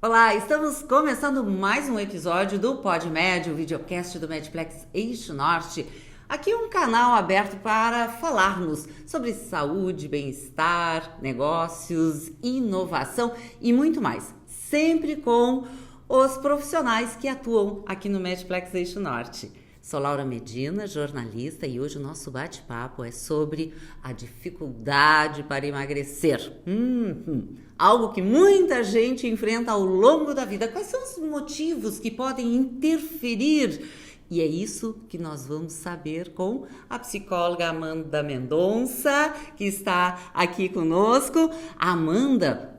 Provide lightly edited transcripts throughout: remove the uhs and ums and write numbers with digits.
Olá, estamos começando mais um episódio do PodMed, o videocast do Medplex Eixo Norte. Aqui é um canal aberto para falarmos sobre saúde, bem-estar, negócios, inovação e muito mais. Sempre com os profissionais que atuam aqui no Medplex Eixo Norte. Sou Laura Medina, jornalista, e hoje o nosso bate-papo é sobre a dificuldade para emagrecer. Algo que muita gente enfrenta ao longo da vida. Quais são os motivos que podem interferir? E é isso que nós vamos saber com a psicóloga Amanda Mendonça, que está aqui conosco. A Amanda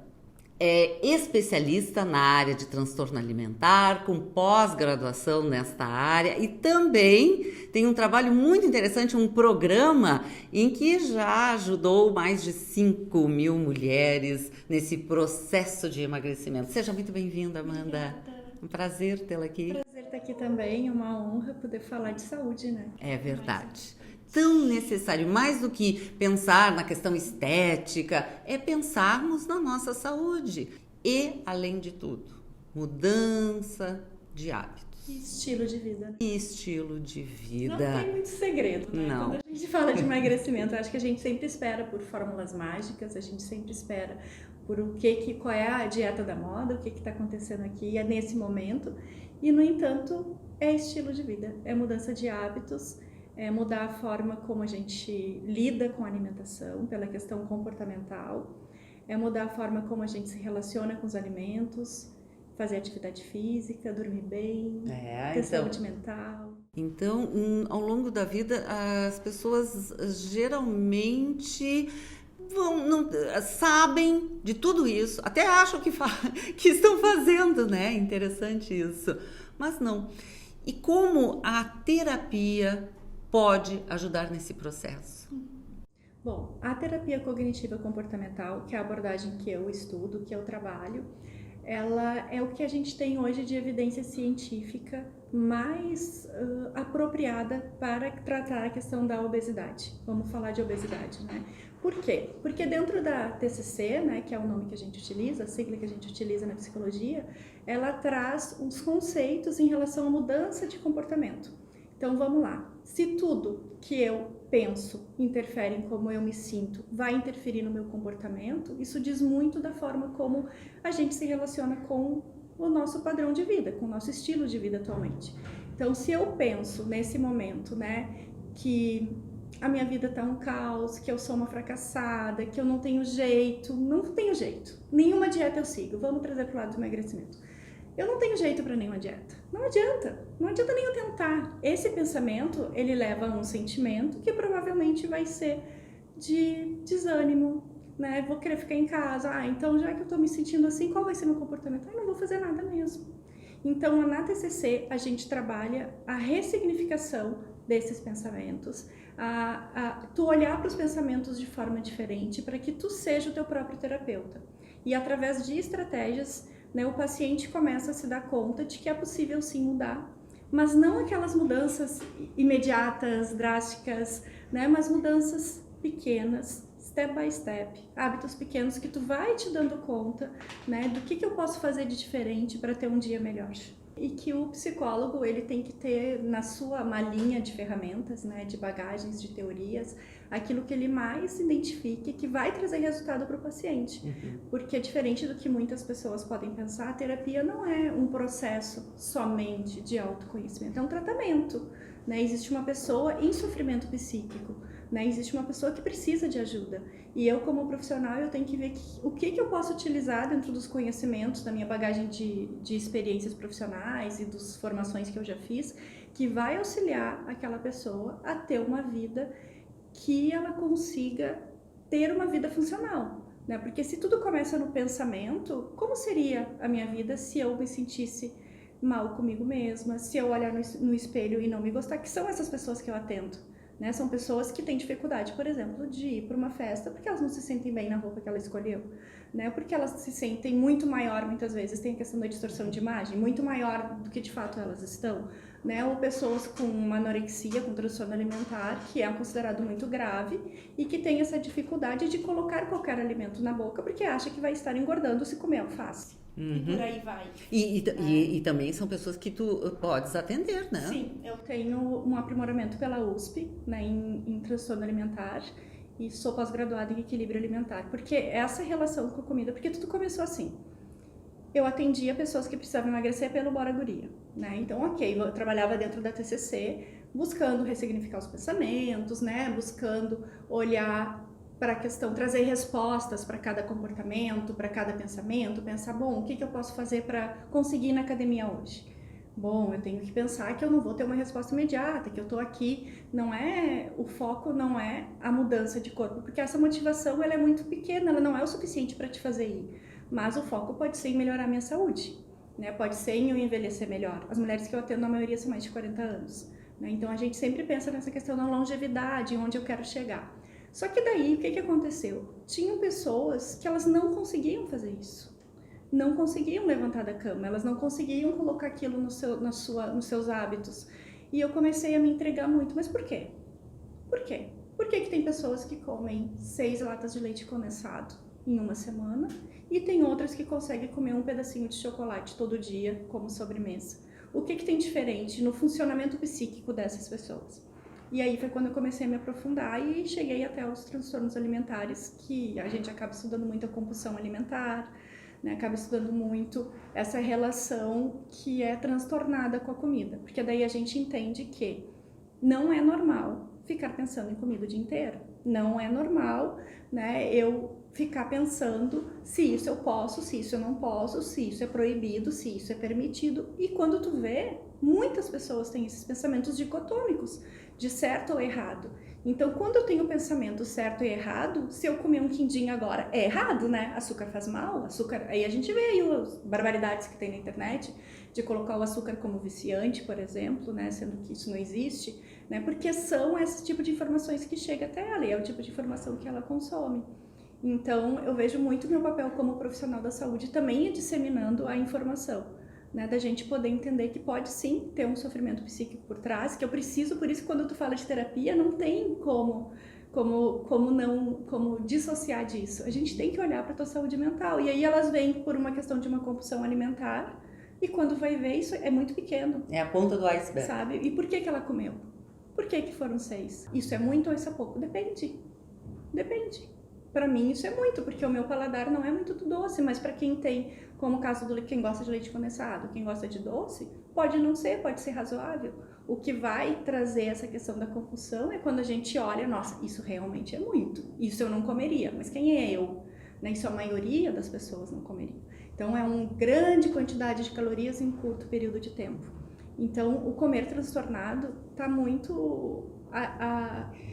é especialista na área de transtorno alimentar, com pós-graduação nesta área, e também tem um trabalho muito interessante, um programa em que já ajudou mais de 5.000 mulheres nesse processo de emagrecimento. Seja muito bem-vinda, Amanda. Obrigada. Um prazer tê-la aqui. Prazer estar aqui também, uma honra poder falar de saúde, né? É verdade. Tão necessário, mais do que pensar na questão estética, é pensarmos na nossa saúde. E, além de tudo, mudança de hábitos. E estilo de vida, né? E estilo de vida. Não tem muito segredo, né? Não. Quando a gente fala de emagrecimento, eu acho que a gente sempre espera por fórmulas mágicas, a gente sempre espera por qual é a dieta da moda, o que está acontecendo aqui, é nesse momento. E, no entanto, é estilo de vida, é mudança de hábitos, é mudar a forma como a gente lida com a alimentação, pela questão comportamental, é mudar a forma como a gente se relaciona com os alimentos, fazer atividade física, dormir bem, ter saúde mental. Então, ao longo da vida, as pessoas geralmente não sabem de tudo isso, até acham que estão fazendo, né? Interessante isso, mas não. E como a terapia pode ajudar nesse processo? Bom, a terapia cognitiva comportamental, que é a abordagem que eu estudo, que eu trabalho, ela é o que a gente tem hoje de evidência científica mais apropriada para tratar a questão da obesidade. Vamos falar de obesidade, né? Por quê? Porque dentro da TCC, né, que é o nome que a gente utiliza, a sigla que a gente utiliza na psicologia, ela traz uns conceitos em relação à mudança de comportamento. Então vamos lá, se tudo que eu penso interfere em como eu me sinto, vai interferir no meu comportamento, isso diz muito da forma como a gente se relaciona com o nosso padrão de vida, com o nosso estilo de vida atualmente. Então se eu penso nesse momento, né, que a minha vida tá um caos, que eu sou uma fracassada, que eu não tenho jeito, nenhuma dieta eu sigo, vamos trazer para o lado do emagrecimento. Eu não tenho jeito para nenhuma dieta. Não adianta nem eu tentar. Esse pensamento, ele leva a um sentimento que provavelmente vai ser de desânimo, né? Vou querer ficar em casa. Então já que eu tô me sentindo assim, qual vai ser meu comportamento? Não vou fazer nada mesmo. Então, na TCC, a gente trabalha a ressignificação desses pensamentos, tu olhar para os pensamentos de forma diferente para que tu seja o teu próprio terapeuta. E através de estratégias, né, o paciente começa a se dar conta de que é possível sim mudar, mas não aquelas mudanças imediatas, drásticas, né, mas mudanças pequenas, step by step, hábitos pequenos que tu vai te dando conta, né, do que eu posso fazer de diferente para ter um dia melhor. E que o psicólogo, ele tem que ter na sua malinha de ferramentas, né, de bagagens, de teorias, aquilo que ele mais identifique que vai trazer resultado para o paciente. Porque diferente do que muitas pessoas podem pensar, a terapia não é um processo somente de autoconhecimento, é um tratamento, né? Existe uma pessoa em sofrimento psíquico, né? Existe uma pessoa que precisa de ajuda. E eu, como profissional, eu tenho que ver o que eu posso utilizar dentro dos conhecimentos, da minha bagagem de experiências profissionais e das formações que eu já fiz, que vai auxiliar aquela pessoa a ter uma vida que ela consiga ter uma vida funcional, né? Porque se tudo começa no pensamento, como seria a minha vida se eu me sentisse mal comigo mesma, se eu olhar no espelho e não me gostar, que são essas pessoas que eu atendo, né? São pessoas que têm dificuldade, por exemplo, de ir para uma festa porque elas não se sentem bem na roupa que ela escolheu, né? Porque elas se sentem muito maior, muitas vezes tem a questão da distorção de imagem, muito maior do que de fato elas estão, né? Ou pessoas com uma anorexia, com transtorno alimentar, que é considerado muito grave e que tem essa dificuldade de colocar qualquer alimento na boca porque acha que vai estar engordando se comer alface. e por aí vai. E também são pessoas que tu podes atender, né? Sim, eu tenho um aprimoramento pela USP, né, em transtorno alimentar, e sou pós-graduada em equilíbrio alimentar, porque essa relação com a comida, porque tudo começou assim. Eu atendia pessoas que precisavam emagrecer pelo Bora Guria, né? Então, ok, eu trabalhava dentro da TCC, buscando ressignificar os pensamentos, né? Buscando olhar para a questão, trazer respostas para cada comportamento, para cada pensamento, pensar, bom, o que eu posso fazer para conseguir ir na academia hoje? Bom, eu tenho que pensar que eu não vou ter uma resposta imediata, que eu estou aqui, o foco não é a mudança de corpo, porque essa motivação ela é muito pequena, ela não é o suficiente para te fazer ir, mas o foco pode ser em melhorar a minha saúde, né? Pode ser em eu envelhecer melhor. As mulheres que eu atendo, a maioria são mais de 40 anos, né? Então a gente sempre pensa nessa questão da longevidade, onde eu quero chegar. Só que daí, o que aconteceu? Tinham pessoas que elas não conseguiam fazer isso. Não conseguiam levantar da cama, elas não conseguiam colocar aquilo nos seus hábitos. E eu comecei a me entregar muito. Mas por quê? Por quê? Por que tem pessoas que comem 6 latas de leite condensado em uma semana e tem outras que conseguem comer um pedacinho de chocolate todo dia como sobremesa? O que tem diferente no funcionamento psíquico dessas pessoas? E aí foi quando eu comecei a me aprofundar e cheguei até os transtornos alimentares, que a gente acaba estudando muito a compulsão alimentar, né? Acaba estudando muito essa relação que é transtornada com a comida, porque daí a gente entende que não é normal ficar pensando em comida o dia inteiro, não é normal, né, eu ficar pensando se isso eu posso, se isso eu não posso, se isso é proibido, se isso é permitido. E quando tu vê, muitas pessoas têm esses pensamentos dicotômicos, de certo ou errado. Então, quando eu tenho o pensamento certo e errado, se eu comer um quindim agora, é errado, né? Açúcar faz mal, açúcar... Aí a gente vê aí as barbaridades que tem na internet, de colocar o açúcar como viciante, por exemplo, né? Sendo que isso não existe, né? Porque são esse tipo de informações que chega até ela, e é o tipo de informação que ela consome. Então, eu vejo muito meu papel como profissional da saúde também é disseminando a informação. Né, da gente poder entender que pode sim ter um sofrimento psíquico por trás, que eu preciso, por isso quando tu fala de terapia, não tem como dissociar disso. A gente tem que olhar para a tua saúde mental. E aí elas vêm por uma questão de uma compulsão alimentar, e quando vai ver, isso é muito pequeno. É a ponta do iceberg. Sabe? E por que ela comeu? Por que foram 6? Isso é muito ou isso é pouco? Depende. Para mim isso é muito, porque o meu paladar não é muito doce, mas para quem tem, como o caso do quem gosta de leite condensado, quem gosta de doce, pode não ser, pode ser razoável. O que vai trazer essa questão da compulsão é quando a gente olha, nossa, isso realmente é muito, isso eu não comeria, mas quem é eu? Né? Isso a maioria das pessoas não comeria. Então é uma grande quantidade de calorias em curto período de tempo. Então o comer transtornado está muito...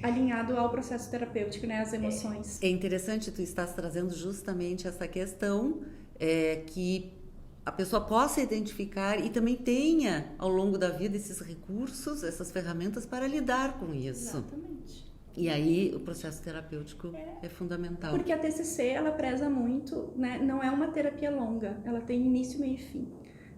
alinhado ao processo terapêutico, né, as emoções. É interessante tu estás trazendo justamente essa questão que a pessoa possa identificar e também tenha ao longo da vida esses recursos, essas ferramentas para lidar com isso. Exatamente. E aí o processo terapêutico é fundamental. Porque a TCC, ela preza muito, né, não é uma terapia longa, ela tem início, meio e fim.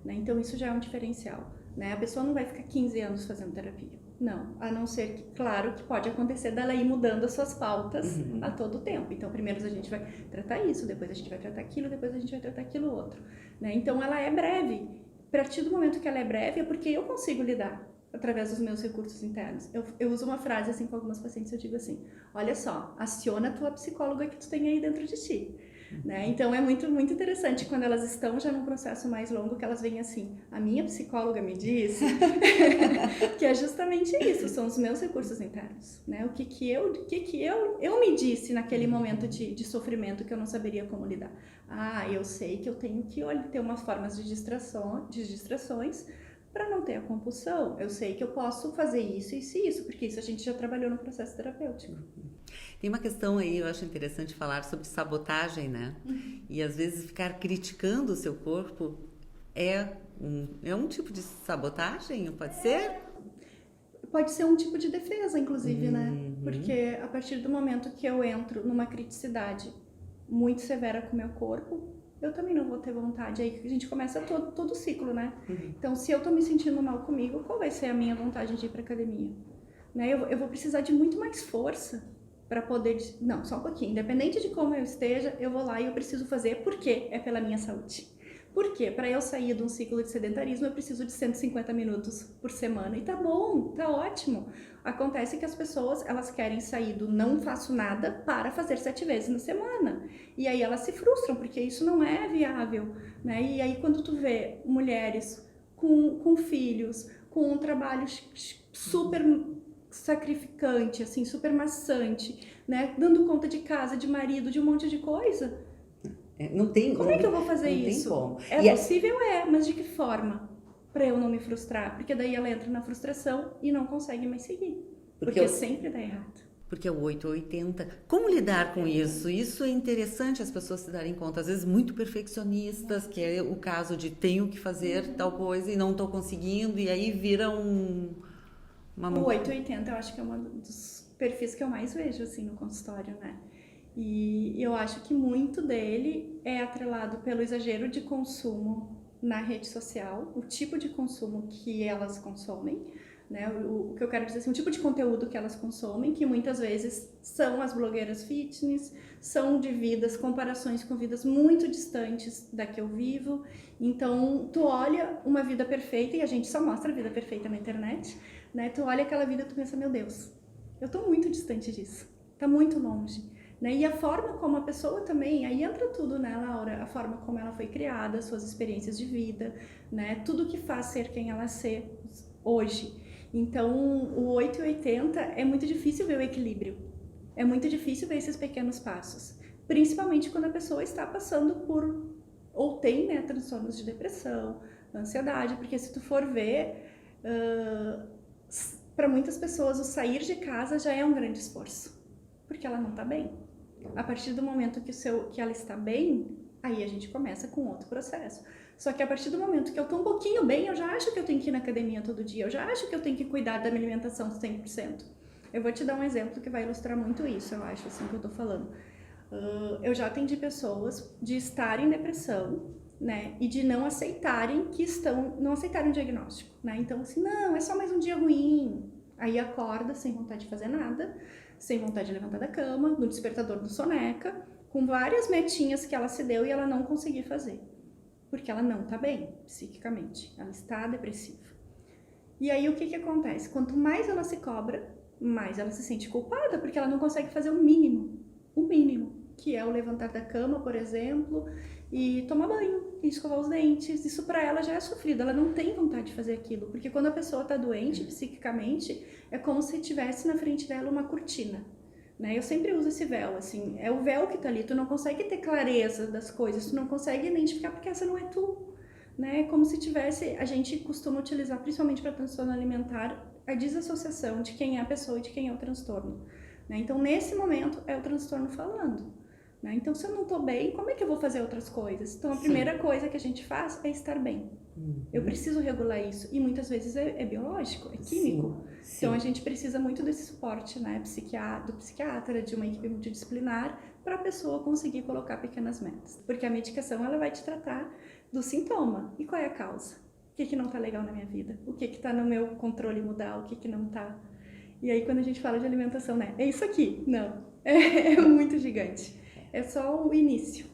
Né, então isso já é um diferencial. Né, a pessoa não vai ficar 15 anos fazendo terapia. Não, a não ser que, claro, que pode acontecer dela ir mudando as suas pautas a todo tempo. Então, primeiro a gente vai tratar isso, depois a gente vai tratar aquilo, depois a gente vai tratar aquilo outro. Né? Então, ela é breve. A partir do momento que ela é breve, é porque eu consigo lidar através dos meus recursos internos. Eu uso uma frase assim com algumas pacientes, eu digo assim, olha só, aciona a tua psicóloga que tu tem aí dentro de ti. Né? Então é muito, muito interessante quando elas estão já num processo mais longo que elas vêm assim, a minha psicóloga me disse que é justamente isso, são os meus recursos internos, né? O que eu me disse naquele momento de sofrimento que eu não saberia como lidar. Eu sei que eu tenho que ter umas formas de distrações para não ter a compulsão. Eu sei que eu posso fazer isso, porque isso a gente já trabalhou no processo terapêutico. Tem uma questão aí, eu acho interessante falar sobre sabotagem, né? E às vezes ficar criticando o seu corpo é um tipo de sabotagem, pode ser? Pode ser um tipo de defesa, inclusive, né? Porque a partir do momento que eu entro numa criticidade muito severa com o meu corpo, eu também não vou ter vontade. Aí a gente começa todo o ciclo, né? Então, se eu tô me sentindo mal comigo, qual vai ser a minha vontade de ir pra academia? Né? Eu vou precisar de muito mais força para poder... Não, só um pouquinho. Independente de como eu esteja, eu vou lá e eu preciso fazer porque é pela minha saúde. Por quê? Para eu sair de um ciclo de sedentarismo, eu preciso de 150 minutos por semana. E tá bom, tá ótimo. Acontece que as pessoas, elas querem sair do não faço nada para fazer 7 vezes na semana. E aí elas se frustram, porque isso não é viável, né? E aí quando tu vê mulheres com filhos, com um trabalho super sacrificante, assim, super maçante, né? Dando conta de casa, de marido, de um monte de coisa. Não tem como é que eu vou fazer isso? É possível, mas de que forma? Para eu não me frustrar, porque daí ela entra na frustração e não consegue mais seguir, porque sempre dá errado. Porque é o 880. Como lidar com isso? Isso é interessante as pessoas se darem conta, às vezes muito perfeccionistas, que é o caso de tenho que fazer tal coisa e não estou conseguindo, e aí vira O 880 eu acho que é um dos perfis que eu mais vejo assim no consultório, né? E eu acho que muito dele é atrelado pelo exagero de consumo na rede social, o tipo de consumo que elas consomem, né? O que eu quero dizer assim, o tipo de conteúdo que elas consomem, que muitas vezes são as blogueiras fitness, são de comparações com vidas muito distantes da que eu vivo. Então, tu olha uma vida perfeita, e a gente só mostra a vida perfeita na internet, né? Tu olha aquela vida e tu pensa, meu Deus, eu tô muito distante disso, tá muito longe. Né? E a forma como a pessoa também, aí entra tudo, né, Laura? A forma como ela foi criada, suas experiências de vida, né? Tudo que faz ser quem ela é hoje. Então, o 880 é muito difícil ver o equilíbrio. É muito difícil ver esses pequenos passos. Principalmente quando a pessoa está passando por, ou tem, né, transtornos de depressão, ansiedade. Porque se tu for ver, para muitas pessoas o sair de casa já é um grande esforço. Porque ela não está bem. A partir do momento que ela está bem, aí a gente começa com outro processo. Só que a partir do momento que eu estou um pouquinho bem, eu já acho que eu tenho que ir na academia todo dia, eu já acho que eu tenho que cuidar da minha alimentação 100%. Eu vou te dar um exemplo que vai ilustrar muito isso, eu acho, assim, que eu estou falando. Eu já atendi pessoas de estarem em depressão, né, e de não aceitarem não aceitarem o diagnóstico, né, então assim, não, é só mais um dia ruim, aí acorda sem vontade de fazer nada, sem vontade de levantar da cama, no despertador do soneca, com várias metinhas que ela se deu e ela não conseguiu fazer. Porque ela não está bem, psiquicamente. Ela está depressiva. E aí o que acontece? Quanto mais ela se cobra, mais ela se sente culpada, porque ela não consegue fazer o mínimo, que é o levantar da cama, por exemplo, e tomar banho, e escovar os dentes. Isso para ela já é sofrido, ela não tem vontade de fazer aquilo, porque quando a pessoa está doente psiquicamente, é como se tivesse na frente dela uma cortina, né? Eu sempre uso esse véu, assim, é o véu que está ali, tu não consegue ter clareza das coisas, tu não consegue identificar porque essa não é tu, né? É como se tivesse, a gente costuma utilizar, principalmente para transtorno alimentar, a desassociação de quem é a pessoa e de quem é o transtorno, né? Então, nesse momento, é o transtorno falando. Né? Então, se eu não estou bem, como é que eu vou fazer outras coisas? Então, a primeira coisa que a gente faz é estar bem. Eu preciso regular isso. E muitas vezes é biológico, é químico. Sim. Então, a gente precisa muito desse suporte, né? Do psiquiatra, de uma equipe multidisciplinar, para a pessoa conseguir colocar pequenas metas. Porque a medicação, ela vai te tratar do sintoma. E qual é a causa? O que não está legal na minha vida? O que está no meu controle mudar? O que não está? E aí, quando a gente fala de alimentação, né? É isso aqui. Não. É muito gigante. É só o início.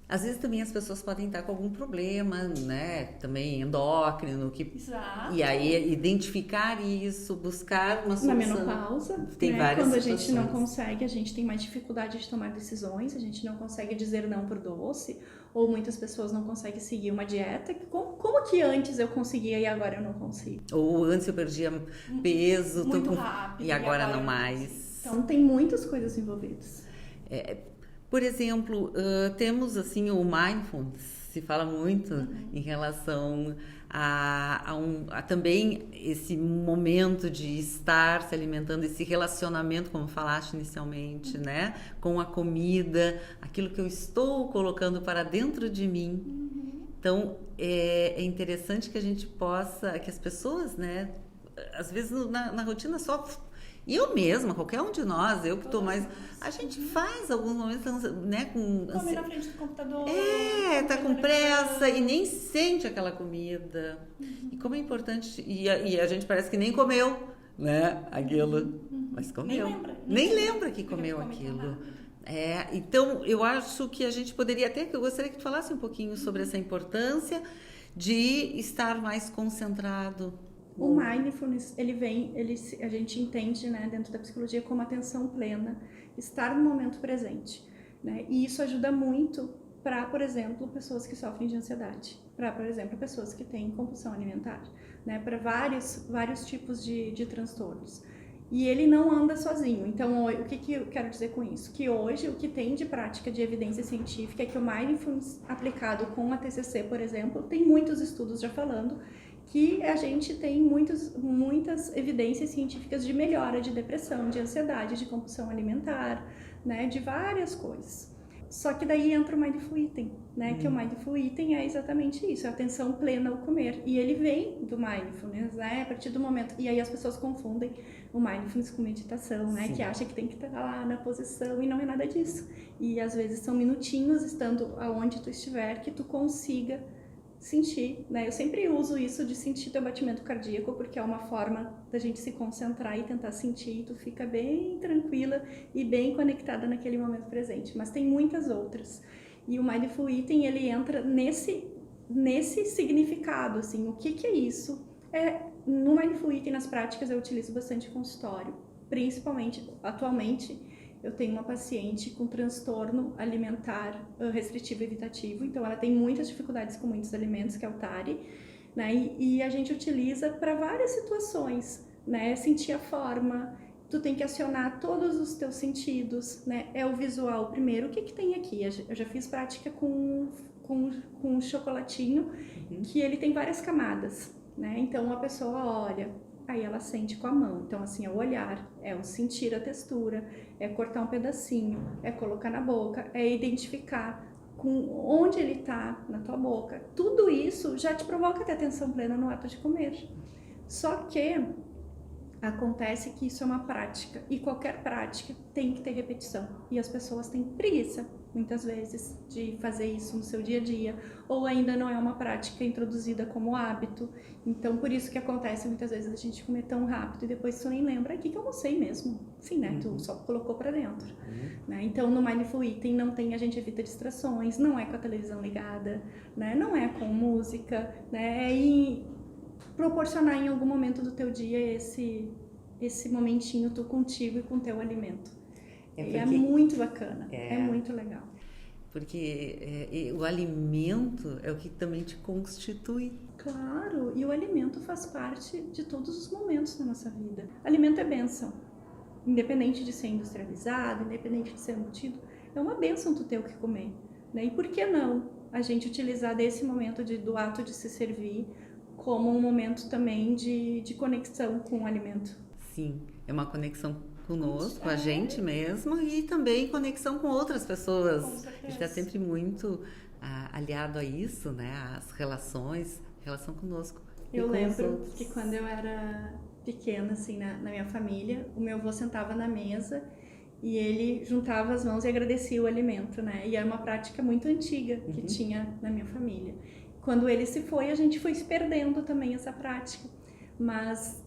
Às vezes também as pessoas podem estar com algum problema, né? Também endócrino. Exato. E aí identificar isso, buscar uma solução. Na menopausa, tem várias quando situações. A gente não consegue, a gente tem mais dificuldade de tomar decisões, a gente não consegue dizer não pro doce, ou muitas pessoas não conseguem seguir uma dieta. Como que antes eu conseguia e agora eu não consigo? Ou antes eu perdia peso. Muito rápido. E agora não mais. Então tem muitas coisas envolvidas. Por exemplo, temos assim o mindfulness, se fala muito em relação a também esse momento de estar se alimentando, esse relacionamento, como falaste inicialmente, né, com a comida, aquilo que eu estou colocando para dentro de mim. Então, é interessante que a gente possa, que as pessoas, né, às vezes na rotina só... E eu mesma, qualquer um de nós, eu que estou mais... A gente faz alguns momentos, né, com... Come na frente do computador. Tá com pressa e nem sente aquela comida. E como é importante... E a gente parece que nem comeu, né, aquilo. Mas comeu. Nem lembra que comeu aquilo. Então, eu acho que a gente poderia eu gostaria que tu falasse um pouquinho sobre essa importância de estar mais concentrado. O mindfulness, a gente entende, né, dentro da psicologia como atenção plena, estar no momento presente, né? E isso ajuda muito para, por exemplo, pessoas que sofrem de ansiedade, para, por exemplo, pessoas que têm compulsão alimentar, né, para vários tipos de transtornos. E ele não anda sozinho. Então, o que eu quero dizer com isso? Que hoje o que tem de prática de evidência científica é que o mindfulness aplicado com a TCC, por exemplo, tem muitos estudos já falando que a gente tem muitas evidências científicas de melhora de depressão, de ansiedade, de compulsão alimentar, né, de várias coisas. Só que daí entra o Mindful Eating, né? Que o Mindful Eating é exatamente isso, é a atenção plena ao comer. E ele vem do Mindfulness, né? A partir do momento... E aí as pessoas confundem o Mindfulness com meditação, né? Sim. Que acha que tem que estar lá na posição e não é nada disso. E às vezes são minutinhos, estando aonde tu estiver, que tu consiga sentir, né? Eu sempre uso isso de sentir teu batimento cardíaco, porque é uma forma da gente se concentrar e tentar sentir, e tu fica bem tranquila e bem conectada naquele momento presente. Mas tem muitas outras. E o Mindful Eating, ele entra nesse significado, assim, o que é isso? No Mindful Eating, nas práticas, eu utilizo bastante consultório, principalmente, atualmente, eu tenho uma paciente com transtorno alimentar restritivo evitativo, então ela tem muitas dificuldades com muitos alimentos, que é o TARI, né? E a gente utiliza para várias situações, né? Sentir a forma, tu tem que acionar todos os teus sentidos, né? É o visual primeiro, o que tem aqui? Eu já fiz prática com um chocolatinho, que ele tem várias camadas, né? Então a pessoa olha, aí ela sente com a mão. Então, assim, é o olhar, é o sentir a textura, é cortar um pedacinho, é colocar na boca, é identificar com onde ele está na tua boca. Tudo isso já te provoca ter atenção plena no ato de comer. Só que acontece que isso é uma prática, e qualquer prática tem que ter repetição. E as pessoas têm preguiça, muitas vezes, de fazer isso no seu dia a dia, ou ainda não é uma prática introduzida como hábito. Então, por isso que acontece muitas vezes a gente comer tão rápido e depois tu nem lembra, que eu almocei mesmo. Sim, né? Tu só colocou pra dentro. Né? Então, no Mindful Eating a gente evita distrações, não é com a televisão ligada, né? Não é com música, né? E proporcionar em algum momento do teu dia esse momentinho tu contigo e com o teu alimento. É muito bacana, é muito legal. Porque o alimento é o que também te constitui. Claro, e o alimento faz parte de todos os momentos da nossa vida. Alimento é bênção, independente de ser industrializado, independente de ser embutido, é uma bênção tu ter o que comer, né? E por que não a gente utilizar desse momento do ato de se servir como um momento também de conexão com o alimento? Sim, é uma conexão conosco, com a gente mesmo, e também conexão com outras pessoas. A gente está sempre muito aliado a isso, né? As relação conosco. Eu lembro que quando eu era pequena, assim, na minha família, o meu avô sentava na mesa e ele juntava as mãos e agradecia o alimento, né? E era uma prática muito antiga que tinha na minha família. Quando ele se foi, a gente foi se perdendo também essa prática. Mas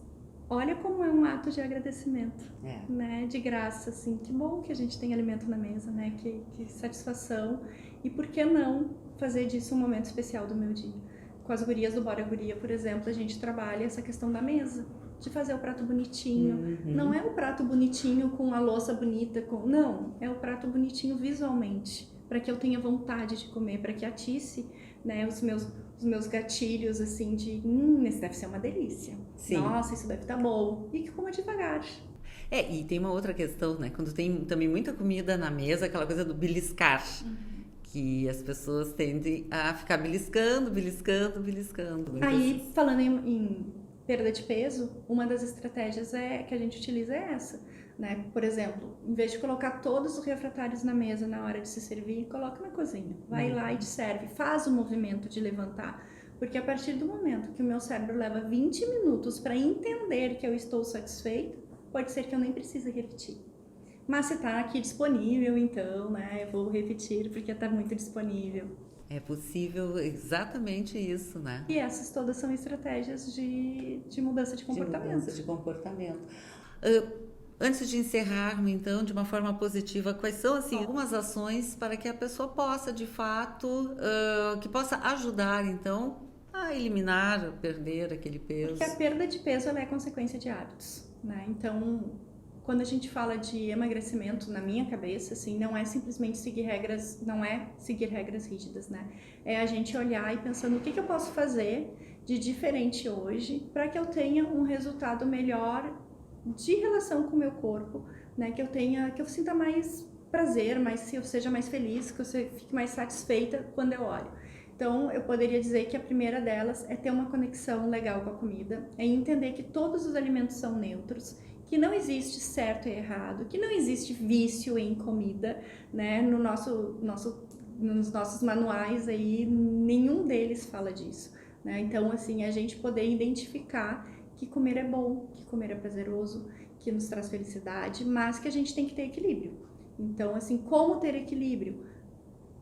olha como é um ato de agradecimento, né? De graça, assim. Que bom que a gente tem alimento na mesa, né? Que satisfação. E por que não fazer disso um momento especial do meu dia? Com as gurias do Bora Guria, por exemplo, a gente trabalha essa questão da mesa, de fazer o prato bonitinho. Não é o prato bonitinho com a louça bonita, não. É o prato bonitinho visualmente, para que eu tenha vontade de comer, para que atice, né, os meus gatilhos, assim, de esse deve ser uma delícia. Sim. Nossa, isso deve estar bom. E que coma devagar. E tem uma outra questão, né? Quando tem também muita comida na mesa, aquela coisa do beliscar. Que as pessoas tendem a ficar beliscando. Aí, falando em perda de peso, uma das estratégias que a gente utiliza é essa, né? Por exemplo, em vez de colocar todos os refratários na mesa na hora de se servir, coloca na cozinha. Vai lá e te serve, faz o movimento de levantar. Porque a partir do momento que o meu cérebro leva 20 minutos para entender que eu estou satisfeito, pode ser que eu nem precise repetir. Mas se está aqui disponível, então, né, eu vou repetir porque está muito disponível. É possível exatamente isso, né? E essas todas são estratégias de mudança de comportamento. Antes de encerrarmos, então, de uma forma positiva, quais são, assim, algumas ações para que a pessoa possa, de fato, que possa ajudar, então, a eliminar, perder aquele peso? Porque a perda de peso ela é consequência de hábitos, né? Então, quando a gente fala de emagrecimento, na minha cabeça, assim, não é simplesmente seguir regras, não é seguir regras rígidas, né? É a gente olhar e pensando o que eu posso fazer de diferente hoje para que eu tenha um resultado melhor de relação com o meu corpo, né? Que eu sinta mais prazer, que eu seja mais feliz, que eu fique mais satisfeita quando eu olho. Então, eu poderia dizer que a primeira delas é ter uma conexão legal com a comida, é entender que todos os alimentos são neutros, que não existe certo e errado, que não existe vício em comida, né? Nos nossos manuais aí, nenhum deles fala disso, né? Então, assim, a gente poder identificar que comer é bom, que comer é prazeroso, que nos traz felicidade, mas que a gente tem que ter equilíbrio. Então, assim, como ter equilíbrio?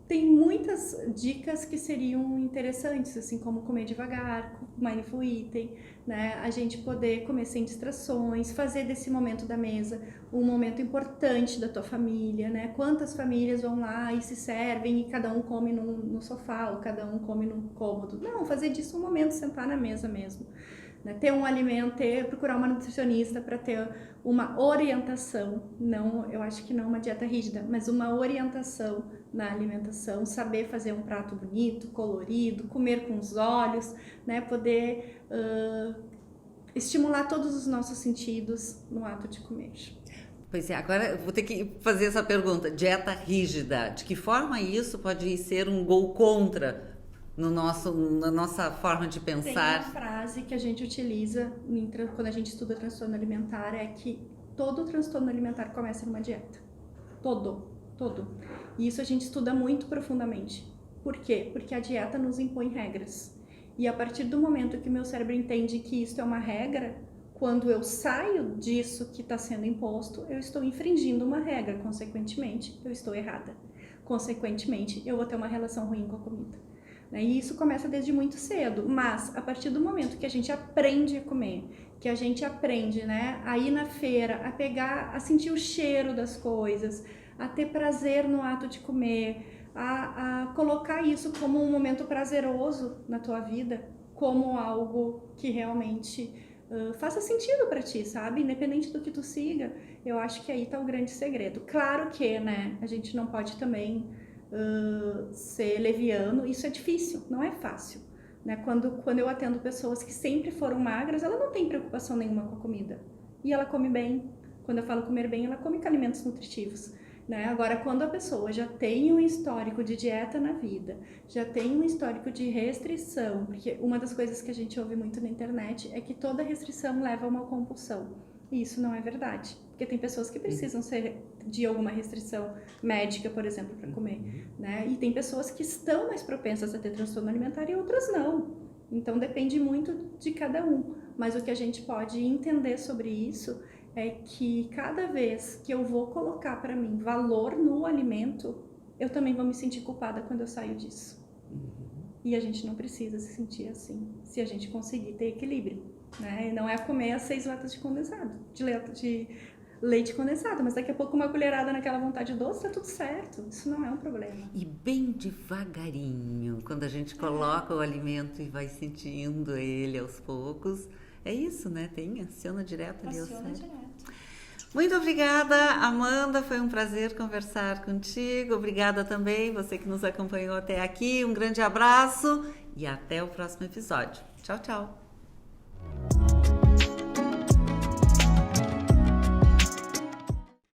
Tem muitas dicas que seriam interessantes, assim como comer devagar, mindful eating, né? A gente poder comer sem distrações, fazer desse momento da mesa um momento importante da tua família, né? Quantas famílias vão lá e se servem e cada um come no sofá ou cada um come num cômodo? Não, fazer disso um momento, sentar na mesa mesmo. Né? Ter um alimento, procurar uma nutricionista para ter uma orientação, não, eu acho que não uma dieta rígida, mas uma orientação na alimentação, saber fazer um prato bonito, colorido, comer com os olhos, né? Poder estimular todos os nossos sentidos no ato de comer. Pois é, agora eu vou ter que fazer essa pergunta, dieta rígida, de que forma isso pode ser um gol contra na nossa forma de pensar? Tem uma frase que a gente utiliza quando a gente estuda transtorno alimentar, é que todo transtorno alimentar começa numa dieta. Todo. E isso a gente estuda muito profundamente. Por quê? Porque a dieta nos impõe regras. E a partir do momento que o meu cérebro entende que isso é uma regra, quando eu saio disso que está sendo imposto, eu estou infringindo uma regra. Consequentemente, eu estou errada. Consequentemente, eu vou ter uma relação ruim com a comida. E isso começa desde muito cedo, mas a partir do momento que a gente aprende a comer, que a gente aprende, né, a ir na feira, a sentir o cheiro das coisas, a ter prazer no ato de comer, a colocar isso como um momento prazeroso na tua vida, como algo que realmente faça sentido para ti, sabe? Independente do que tu siga, eu acho que aí tá o grande segredo. Claro que, né, a gente não pode também ser leviano, isso é difícil, não é fácil, né? Quando eu atendo pessoas que sempre foram magras, ela não tem preocupação nenhuma com a comida e ela come bem. Quando eu falo comer bem, ela come com alimentos nutritivos, né? Agora, quando a pessoa já tem um histórico de dieta na vida, já tem um histórico de restrição, porque uma das coisas que a gente ouve muito na internet é que toda restrição leva a uma compulsão. E isso não é verdade, porque tem pessoas que precisam ser de alguma restrição médica, por exemplo, para comer, né? E tem pessoas que estão mais propensas a ter transtorno alimentar e outras não. Então depende muito de cada um. Mas o que a gente pode entender sobre isso é que cada vez que eu vou colocar para mim valor no alimento, eu também vou me sentir culpada quando eu saio disso. E a gente não precisa se sentir assim, se a gente conseguir ter equilíbrio. Né? E não é comer as 6 latas de condensado, de leite condensado, mas daqui a pouco uma colherada naquela vontade doce, tá tudo certo, isso não é um problema. E bem devagarinho, quando a gente coloca o alimento e vai sentindo ele aos poucos, é isso, né? Aciona direto ali ao cérebro. Muito obrigada, Amanda, foi um prazer conversar contigo, obrigada também você que nos acompanhou até aqui, um grande abraço e até o próximo episódio. Tchau, tchau!